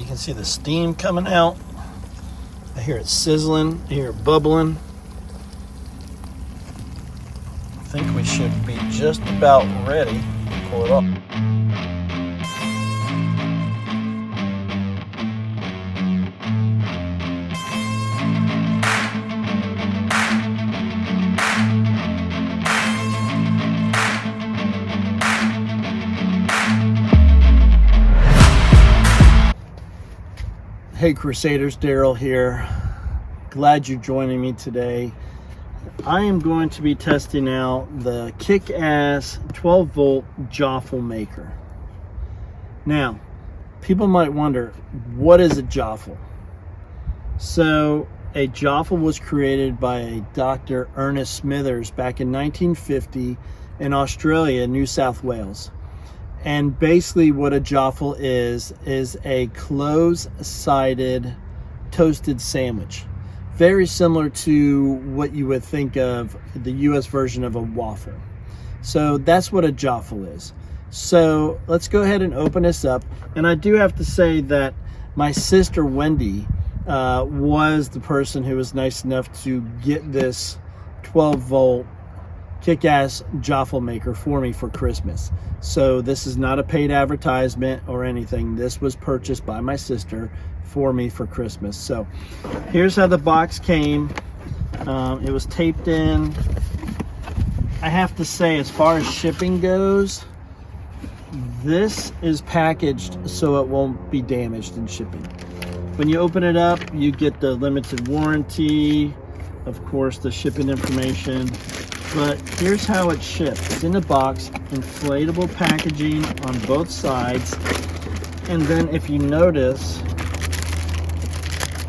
You can see the steam coming out. I hear it sizzling, I hear it bubbling. I think we should be just about ready to pull it off. Hey Crusaders, Daryl here. Glad you're joining me today. I am going to be testing out the KickAss 12-volt Jaffle Maker. Now, people might wonder, what is a Jaffle? So, a Jaffle was created by a Dr. Ernest Smithers back in 1950 in Australia, New South Wales. And basically what a Jaffle is a close-sided toasted sandwich. Very similar to what you would think of the US version of a waffle. So that's what a Jaffle is. So let's go ahead and open this up. And I do have to say that my sister Wendy was the person who was nice enough to get this 12-volt KickAss Jaffle Maker for me for Christmas. So this is not a paid advertisement or anything. This was purchased by my sister for me for Christmas. So here's how the box came. It was taped in. I have to say, as far as shipping goes, this is packaged so it won't be damaged in shipping. When you open it up, you get the limited warranty, of course, the shipping information. But here's how it's shipped. It's in a box, inflatable packaging on both sides. And then if you notice,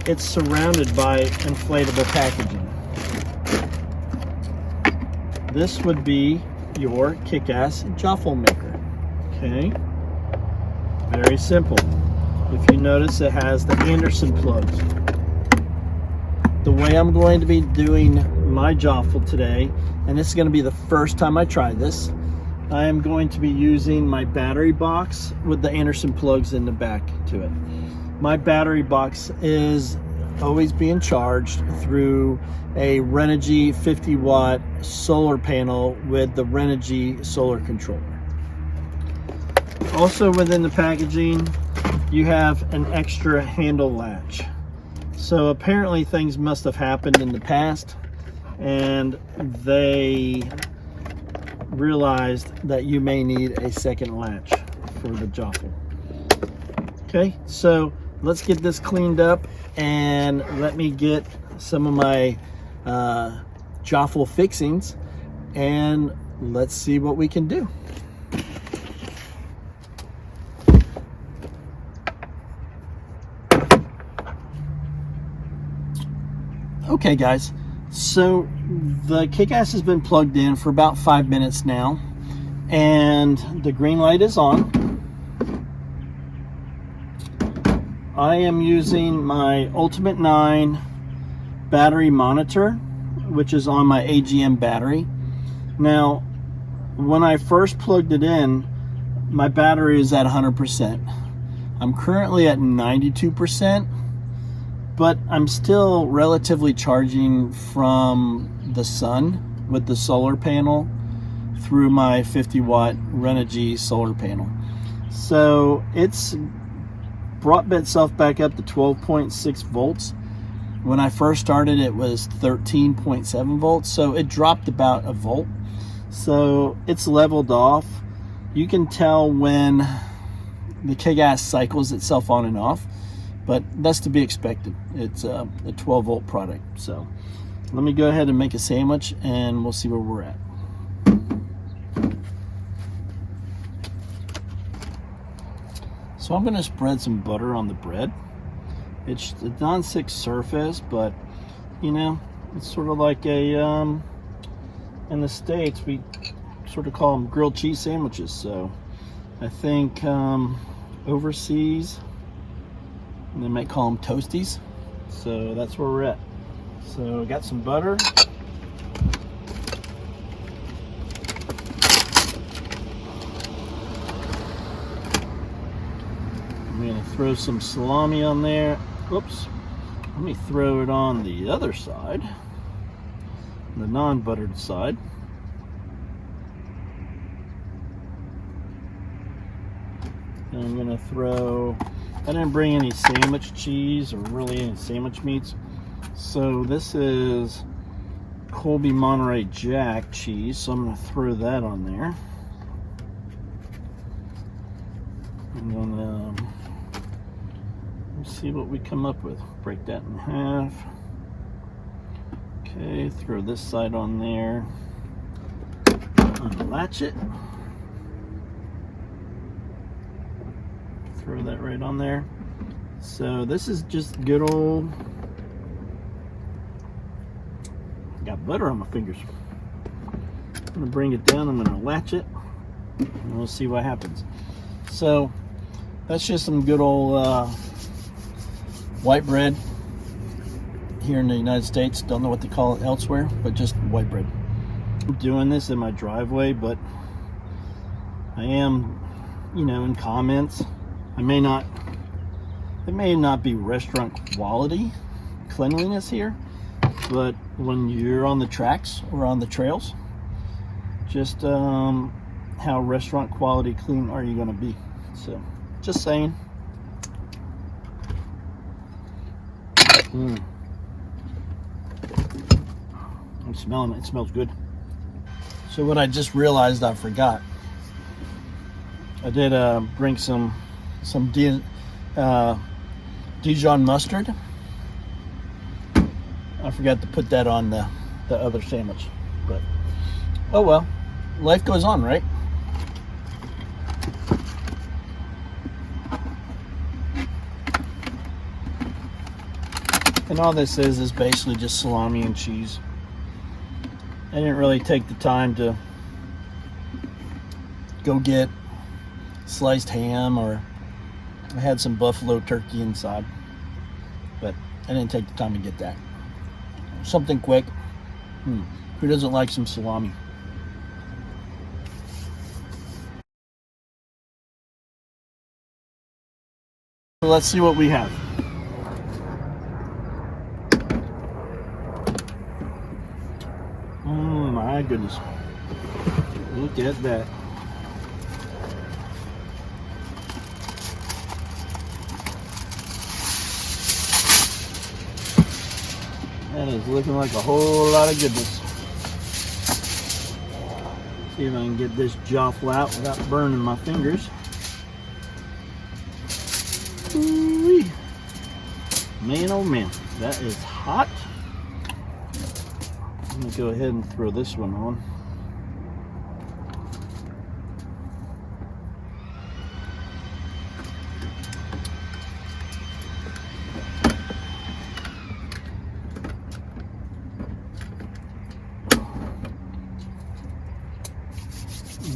it's surrounded by inflatable packaging. This would be your KickAss Jaffle Maker. Okay? Very simple. If you notice, it has the Anderson plugs. The way I'm going to be doing my Jaffle today, and this is going to be the first time I try this, I am going to be using my battery box with the Anderson plugs in the back to it. My battery box is always being charged through a Renogy 50-watt solar panel with the Renogy solar controller. Also within the packaging, you have an extra handle latch. So apparently things must have happened in the past and they realized that you may need a second latch for the Jaffle. Okay, so let's get this cleaned up and let me get some of my Jaffle fixings and let's see what we can do. Okay guys, so the KickAss has been plugged in for about 5 minutes now and the green light is on. I am using my Ultimate 9 battery monitor, which is on my AGM battery. Now, when I first plugged it in, my battery is at 100%. I'm currently at 92%. But I'm still relatively charging from the sun with the solar panel through my 50-watt Renogy solar panel. So it's brought itself back up to 12.6 volts. When I first started, it was 13.7 volts. So it dropped about a volt. So it's leveled off. You can tell when the KickAss cycles itself on and off. But that's to be expected. It's a 12-volt product. So let me go ahead and make a sandwich and we'll see where we're at. So I'm going to spread some butter on the bread. It's a non-stick surface, but you know, it's sort of like a in the States we sort of call them grilled cheese sandwiches. So I think overseas they might call them toasties. So that's where we're at. So got some butter. I'm going to throw some salami on there. Oops. Let me throw it on the other side, the non-buttered side. And I'm going to throw, I didn't bring any sandwich cheese or really any sandwich meats. So this is Colby Monterey Jack cheese, so I'm going to throw that on there. And then let's see what we come up with. Break that in half. Okay, throw this side on there. Unlatch it. Throw that right on there. So this is just good old, got butter on my fingers. I'm gonna bring it down, I'm gonna latch it, and we'll see what happens. So that's just some good old white bread here in the United States. Don't know what they call it elsewhere, but just white bread. I'm doing this in my driveway, but I am, you know, in comments, it may not be restaurant quality cleanliness here, but when you're on the tracks or on the trails, just how restaurant quality clean are you going to be? So just saying. I'm smelling it. It smells good. So what I just realized I forgot, I did bring some Dijon mustard. I forgot to put that on the other sandwich, but oh well, life goes on, right? And all this is basically just salami and cheese. I didn't really take the time to go get sliced ham, or I had some buffalo turkey inside, but I didn't take the time to get that. Something quick. Who doesn't like some salami? So let's see what we have. Oh my goodness. Look at that. That is looking like a whole lot of goodness. See if I can get this jaffle out without burning my fingers. Ooh-wee. Man, oh man, that is hot. I'm gonna go ahead and throw this one on.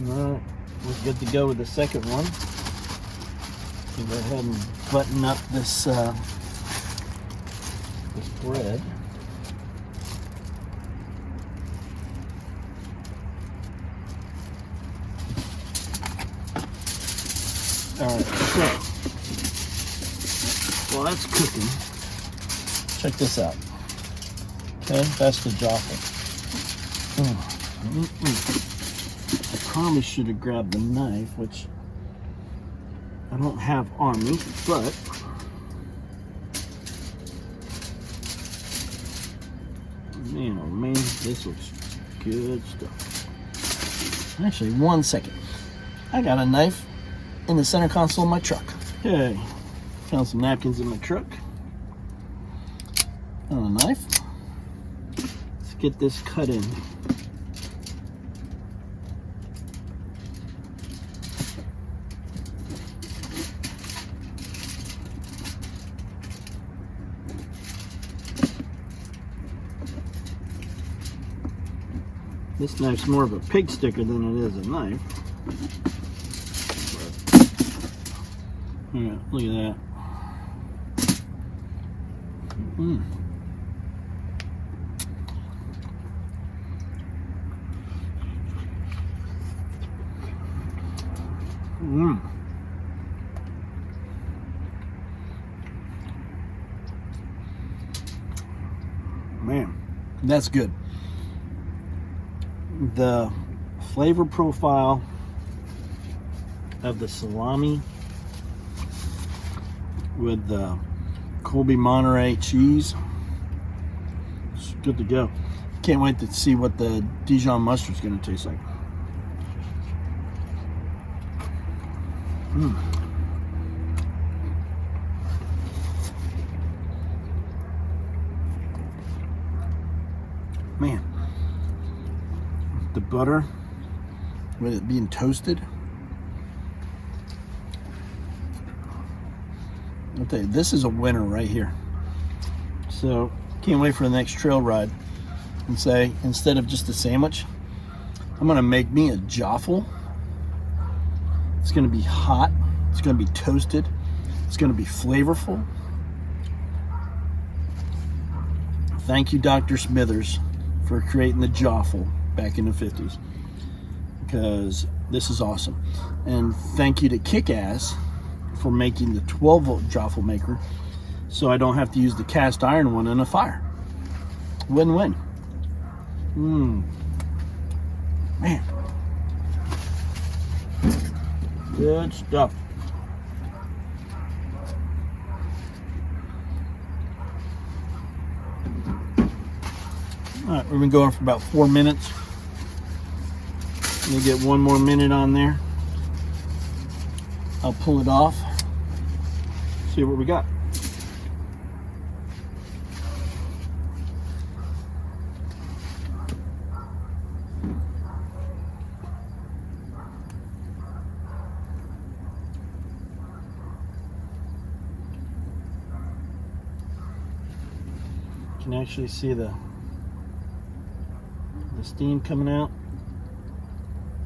Alright, we're good to go with the second one. Go ahead and button up this this bread. Alright, so while that's cooking, check this out. Okay, that's the jaffle. I probably should have grabbed the knife, which I don't have on me, but man, oh man, this looks good stuff. Actually, 1 second. I got a knife in the center console of my truck. Okay, found some napkins in my truck. Found a knife. Let's get this cut in. This knife's more of a pig sticker than it is a knife. Yeah, look at that. man, that's good. The flavor profile of the salami with the Colby Monterey cheese, it's good to go. Can't wait to see what the Dijon mustard is going to taste like. Man, the butter with it being toasted, I'll tell you, this is a winner right here. So can't wait for the next trail ride and say, instead of just a sandwich, I'm gonna make me a Jaffle. It's gonna be hot, it's gonna be toasted, it's gonna be flavorful. Thank you, Dr. Smithers, for creating the Jaffle back in the 50s, because this is awesome. And thank you to KickAss for making the 12-volt Jaffle Maker, so I don't have to use the cast iron one in a fire. Win-win. Man, good stuff. All right, we've been going for about 4 minutes. Let me get 1 more minute on there. I'll pull it off, see what we got. You can actually see the steam coming out.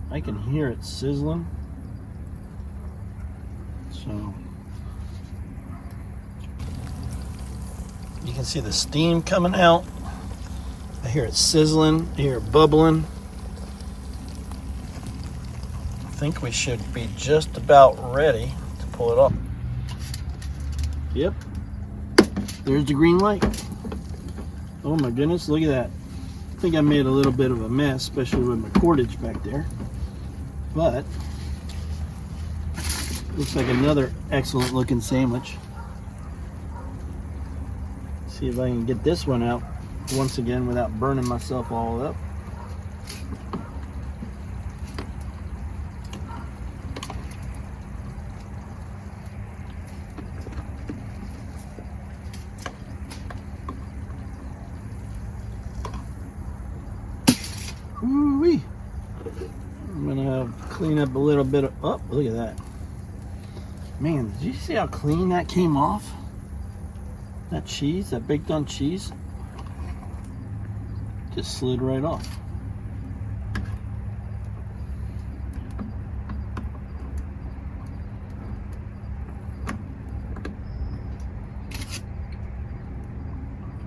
I can hear it sizzling. So you can see the steam coming out. I hear it sizzling, I hear it bubbling. I think we should be just about ready to pull it off. Yep, there's the green light. Oh my goodness, look at that. I think I made a little bit of a mess, especially with my cordage back there. But looks like another excellent looking sandwich. See if I can get this one out once again without burning myself all up. Woo-wee. I'm gonna clean up a little bit of, oh, look at that. Man, did you see how clean that came off? That cheese, that baked on cheese, just slid right off.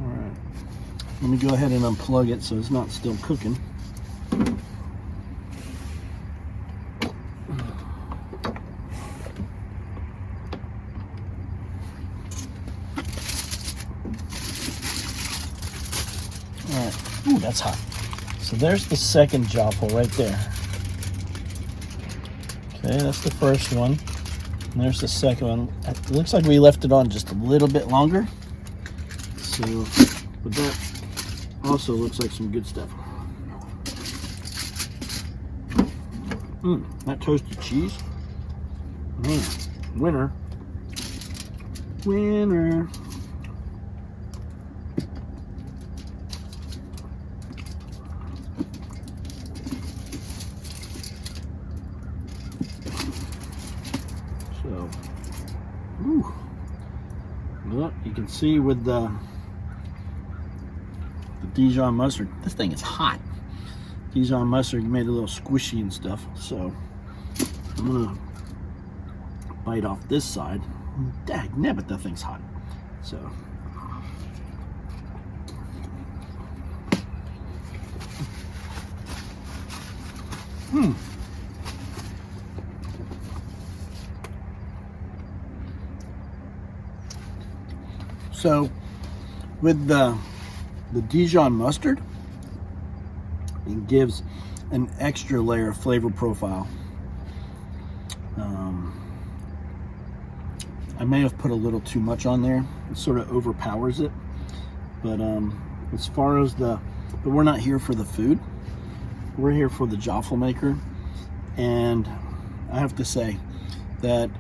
All right, let me go ahead and unplug it so it's not still cooking. Alright, ooh, that's hot. So there's the second Jaffle right there. Okay, that's the first one. And there's the second one. It looks like we left it on just a little bit longer. So, but that also looks like some good stuff. That toasted cheese. Man, winner. Winner. So, look, you can see with the Dijon mustard, this thing is hot. Dijon mustard made it a little squishy and stuff. So I'm gonna bite off this side. Dagnabbit, that thing's hot. So So with the the Dijon mustard, it gives an extra layer of flavor profile. I may have put a little too much on there. It sort of overpowers it. But as far as but we're not here for the food. We're here for the Jaffle Maker. And I have to say that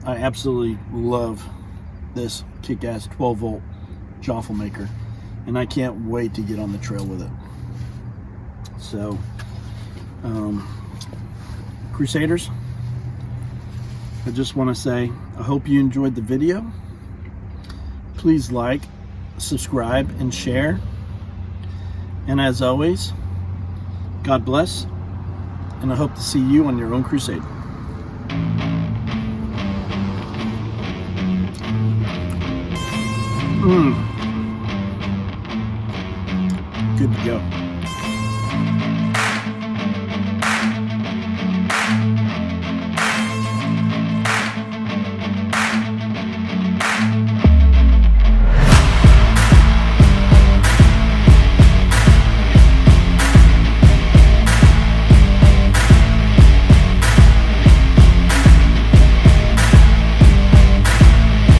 I absolutely love this KickAss 12-volt Jaffle Maker. And I can't wait to get on the trail with it. So, Crusaders, I just want to say, I hope you enjoyed the video. Please like, subscribe, and share. And as always, God bless, and I hope to see you on your own crusade. Good to go.